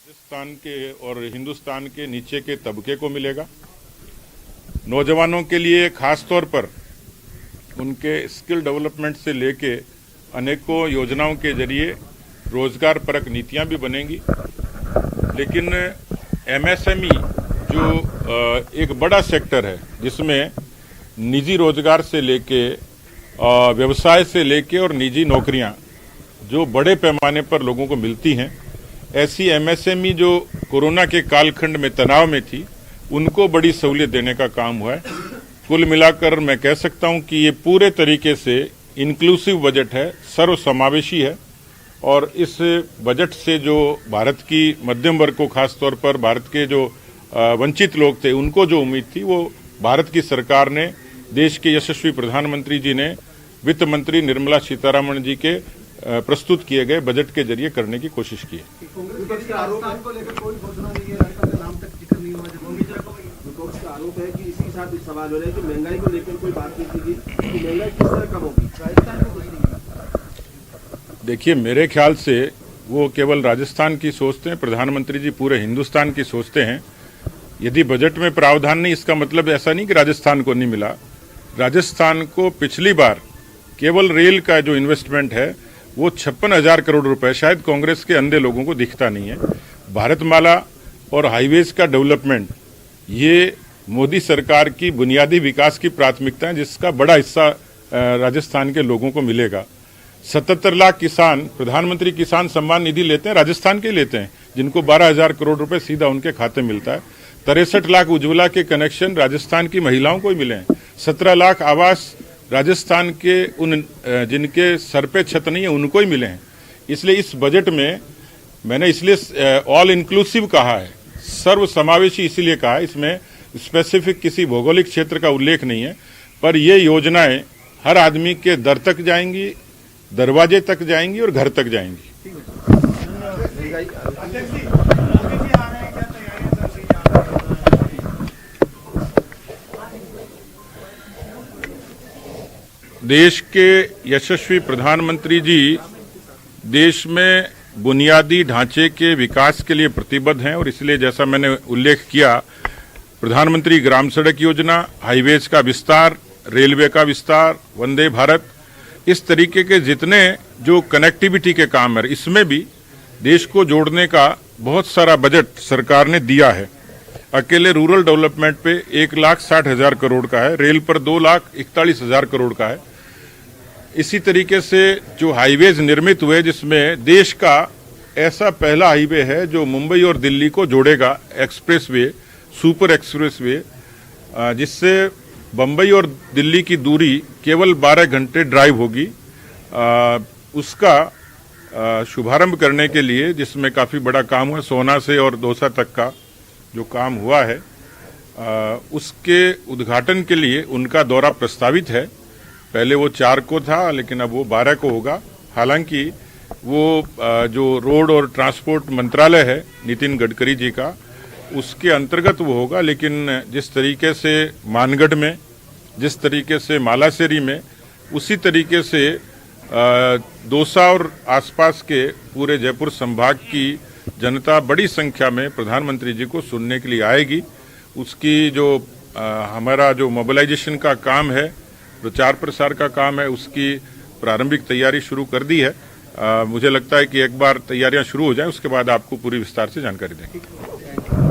राजस्थान के और हिंदुस्तान के नीचे के तबके को मिलेगा। नौजवानों के लिए खास तौर पर उनके स्किल डेवलपमेंट से लेके अनेकों योजनाओं के जरिए रोजगार परक नीतियां भी बनेंगी। लेकिन एमएसएमई जो एक बड़ा सेक्टर है जिसमें निजी रोजगार से लेके व्यवसाय से लेके और निजी नौकरियां जो बड़े पैमाने पर लोगों को मिलती हैं, ऐसी एमएसएमई जो कोरोना के कालखंड में तनाव में थी उनको बड़ी सहूलियत देने का काम हुआ है। कुल मिलाकर मैं कह सकता हूं कि ये पूरे तरीके से इंक्लूसिव बजट है, सर्वसमावेशी है और इस बजट से जो भारत की मध्यम वर्ग को, खासतौर पर भारत के जो वंचित लोग थे, उनको जो उम्मीद थी वो भारत की सरकार ने, देश के यशस्वी प्रधानमंत्री जी ने वित्त मंत्री निर्मला सीतारमण जी के प्रस्तुत किए गए बजट के जरिए करने की कोशिश की है। विपक्ष का आरोप है कि इसी साथ सवाल हो रहा है कि महंगाई को लेकर कोई बात नहीं की, कि महंगाई किस तरह कम होगी, राजस्थान को कुछ नहीं। देखिए, मेरे ख्याल से वो केवल राजस्थान की सोचते हैं, प्रधानमंत्री जी पूरे हिंदुस्तान की सोचते हैं। यदि बजट में प्रावधान नहीं, इसका मतलब ऐसा नहीं कि राजस्थान को नहीं मिला। राजस्थान को पिछली बार केवल रेल का जो इन्वेस्टमेंट है वो 56,000 करोड़ रुपए, शायद कांग्रेस के अंधे लोगों को दिखता नहीं है। भारतमाला और हाईवेज का डेवलपमेंट ये मोदी सरकार की बुनियादी विकास की प्राथमिकता है, जिसका बड़ा हिस्सा राजस्थान के लोगों को मिलेगा। 77 लाख किसान प्रधानमंत्री किसान सम्मान निधि लेते हैं, राजस्थान के लेते हैं, जिनको 12,000 करोड़ रुपए सीधा उनके खाते मिलता है। 63 लाख उज्ज्वला के कनेक्शन राजस्थान की महिलाओं को ही मिले हैं। 17 लाख आवास राजस्थान के उन जिनके सर पे छत नहीं है उनको ही मिले हैं। इसलिए इस बजट में मैंने इसलिए ऑल इंक्लूसिव कहा है, सर्व समावेशी इसीलिए कहा है, इसमें स्पेसिफिक किसी भौगोलिक क्षेत्र का उल्लेख नहीं है, पर ये योजनाएं हर आदमी के दर तक जाएंगी, दरवाजे तक जाएंगी और घर तक जाएंगी। देश के यशस्वी प्रधानमंत्री जी देश में बुनियादी ढांचे के विकास के लिए प्रतिबद्ध हैं और इसलिए जैसा मैंने उल्लेख किया, प्रधानमंत्री ग्राम सड़क योजना, हाईवेज का विस्तार, रेलवे का विस्तार, वंदे भारत, इस तरीके के जितने जो कनेक्टिविटी के काम है, इसमें भी देश को जोड़ने का बहुत सारा बजट सरकार ने दिया है। अकेले रूरल डेवलपमेंट पे 1,60,000 करोड़ का है, रेल पर 2,41,000 करोड़ का है। इसी तरीके से जो हाईवेज निर्मित हुए, जिसमें देश का ऐसा पहला हाईवे है जो मुंबई और दिल्ली को जोड़ेगा, एक्सप्रेसवे, सुपर एक्सप्रेसवे, जिससे बंबई और दिल्ली की दूरी केवल 12 घंटे ड्राइव होगी। उसका शुभारंभ करने के लिए, जिसमें काफी बड़ा काम हुआ, सोना से और दौसा तक का जो काम हुआ है, उसके उद्घाटन के लिए उनका दौरा प्रस्तावित है। पहले वो 4 को था, लेकिन अब वो 12 को होगा। हालांकि वो जो रोड और ट्रांसपोर्ट मंत्रालय है नितिन गडकरी जी का, उसके अंतर्गत वो होगा। लेकिन जिस तरीके से मानगढ़ में, जिस तरीके से मालासेरी में, उसी तरीके से दौसा और आसपास के पूरे जयपुर संभाग की जनता बड़ी संख्या में प्रधानमंत्री जी को सुनने के लिए आएगी। उसकी जो हमारा जो मोबिलाइजेशन का काम है, प्रचार प्रसार का काम है, उसकी प्रारंभिक तैयारी शुरू कर दी है। मुझे लगता है कि एक बार तैयारियां शुरू हो जाएं, उसके बाद आपको पूरी विस्तार से जानकारी देंगे।